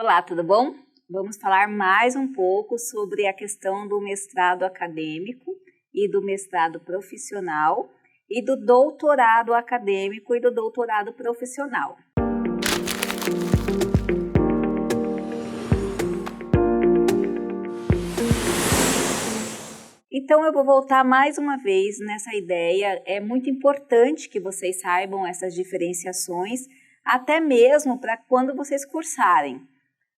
Olá, tudo bom? Vamos falar mais um pouco sobre a questão do mestrado acadêmico e do mestrado profissional e do doutorado acadêmico e do doutorado profissional. Então, eu vou voltar mais uma vez nessa ideia. É muito importante que vocês saibam essas diferenciações, até mesmo para quando vocês cursarem.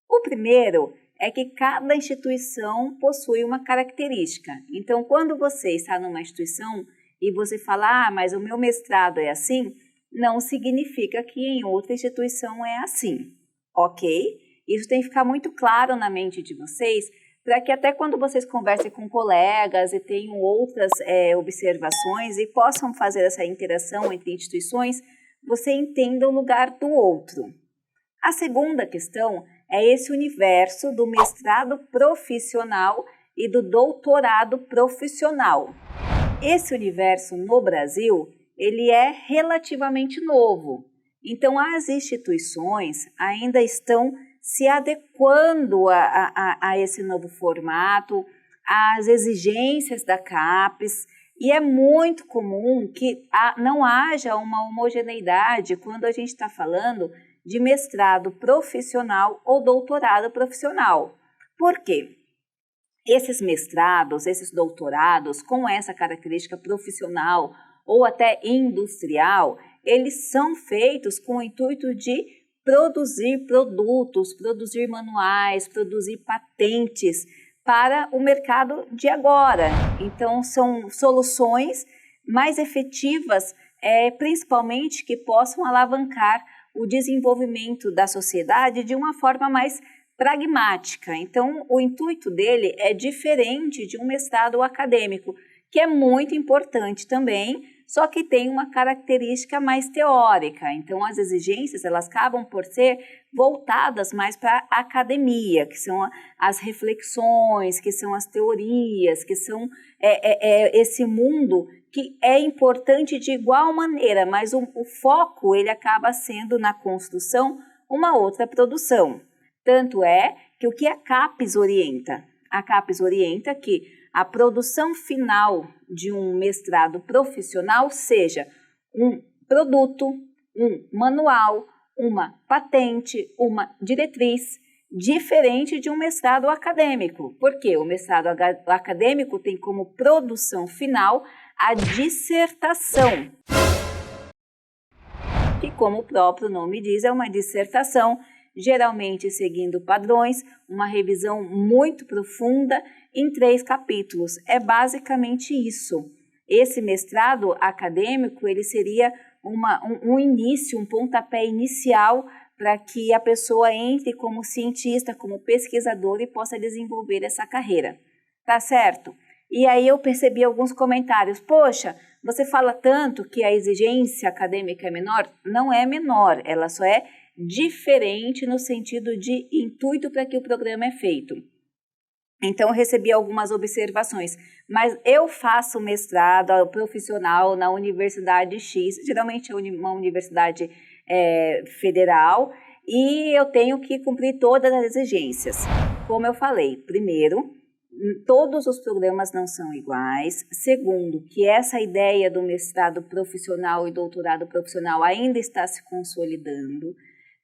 O primeiro é que cada instituição possui uma característica. Então, quando você está numa instituição e você fala, mas o meu mestrado é assim, não significa que em outra instituição é assim, ok? Isso tem que ficar muito claro na mente de vocês, para que até quando vocês conversem com colegas e tenham outras observações e possam fazer essa interação entre instituições, você entenda o lugar do outro. A segunda questão é esse universo do mestrado profissional e do doutorado profissional. Esse universo no Brasil, ele é relativamente novo. Então, as instituições ainda estão se adequando a esse novo formato, às exigências da CAPES, e é muito comum que não haja uma homogeneidade quando a gente está falando de mestrado profissional ou doutorado profissional. Por quê? Esses mestrados, esses doutorados com essa característica profissional ou até industrial, eles são feitos com o intuito de produzir produtos, produzir manuais, produzir patentes para o mercado de agora. Então, são soluções mais efetivas, principalmente que possam alavancar o desenvolvimento da sociedade de uma forma mais pragmática. Então, o intuito dele é diferente de um mestrado acadêmico, que é muito importante também, só que tem uma característica mais teórica. Então, as exigências, elas acabam por ser voltadas mais para a academia, que são as reflexões, que são as teorias, que são esse mundo que é importante de igual maneira, mas o foco ele acaba sendo na construção uma outra produção. Tanto é que o que a CAPES orienta? A CAPES orienta que a produção final de um mestrado profissional seja um produto, um manual, uma patente, uma diretriz, diferente de um mestrado acadêmico. Porque o mestrado acadêmico tem como produção final a dissertação, que, como o próprio nome diz, é uma dissertação, geralmente seguindo padrões, uma revisão muito profunda em 3 capítulos. É basicamente isso. Esse mestrado acadêmico, ele seria um início, um pontapé inicial para que a pessoa entre como cientista, como pesquisador e possa desenvolver essa carreira. Tá certo? E aí eu percebi alguns comentários. Poxa, você fala tanto que a exigência acadêmica é menor? Não é menor, ela só é diferente no sentido de intuito para que o programa é feito. Então, eu recebi algumas observações, mas eu faço mestrado profissional na Universidade X, geralmente é uma universidade federal, e eu tenho que cumprir todas as exigências. Como eu falei, primeiro, todos os programas não são iguais. Segundo, que essa ideia do mestrado profissional e doutorado profissional ainda está se consolidando.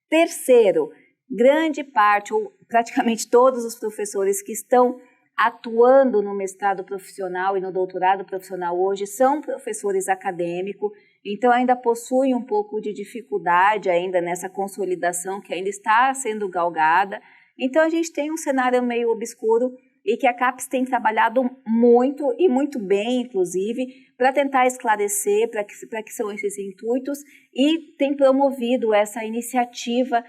Terceiro, grande parte, ou praticamente todos os professores que estão atuando no mestrado profissional e no doutorado profissional hoje são professores acadêmicos, então ainda possuem um pouco de dificuldade ainda nessa consolidação que ainda está sendo galgada. Então a gente tem um cenário meio obscuro e que a CAPES tem trabalhado muito e muito bem, inclusive, para tentar esclarecer para que são esses intuitos e tem promovido essa iniciativa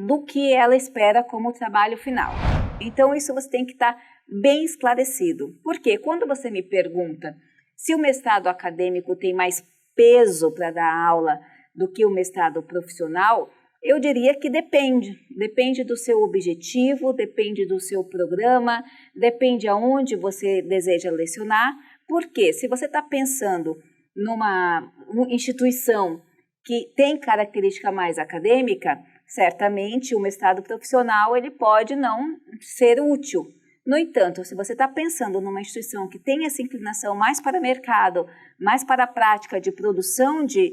do que ela espera como trabalho final. Então, isso você tem que estar bem esclarecido. Porque quando você me pergunta se o mestrado acadêmico tem mais peso para dar aula do que o mestrado profissional, eu diria que depende. Depende do seu objetivo, depende do seu programa, depende aonde você deseja lecionar. Porque se você está pensando numa instituição que tem característica mais acadêmica, certamente o mestrado profissional ele pode não ser útil. No entanto, se você está pensando numa instituição que tem essa inclinação mais para mercado, mais para a prática de produção de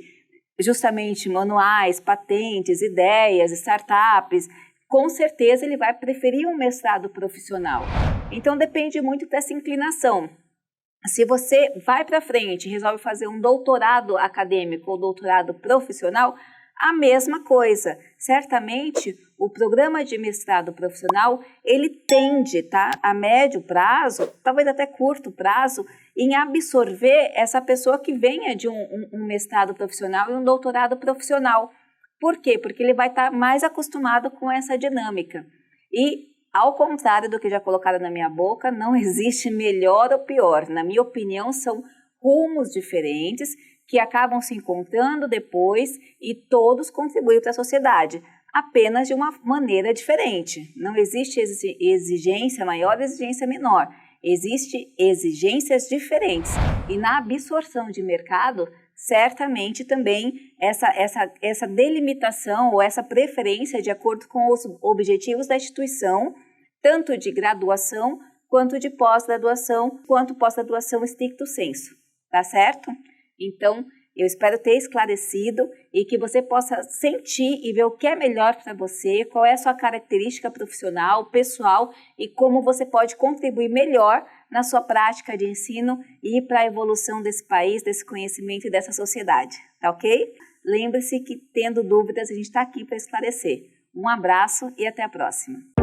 justamente manuais, patentes, ideias, startups, com certeza ele vai preferir um mestrado profissional. Então depende muito dessa inclinação. Se você vai para frente e resolve fazer um doutorado acadêmico ou doutorado profissional, a mesma coisa. Certamente, o programa de mestrado profissional, ele tende, a médio prazo, talvez até curto prazo, em absorver essa pessoa que venha de um mestrado profissional e um doutorado profissional. Por quê? Porque ele vai estar mais acostumado com essa dinâmica. E, ao contrário do que já colocaram na minha boca, não existe melhor ou pior. Na minha opinião, são rumos diferentes que acabam se encontrando depois e todos contribuem para a sociedade, apenas de uma maneira diferente. Não existe exigência maior, exigência menor. Existem exigências diferentes. E na absorção de mercado, certamente também essa delimitação ou essa preferência de acordo com os objetivos da instituição, tanto de graduação, quanto de pós-graduação, quanto pós-graduação stricto sensu, tá certo? Então, eu espero ter esclarecido e que você possa sentir e ver o que é melhor para você, qual é a sua característica profissional, pessoal e como você pode contribuir melhor na sua prática de ensino e para a evolução desse país, desse conhecimento e dessa sociedade, tá ok? Lembre-se que, tendo dúvidas, a gente está aqui para esclarecer. Um abraço e até a próxima.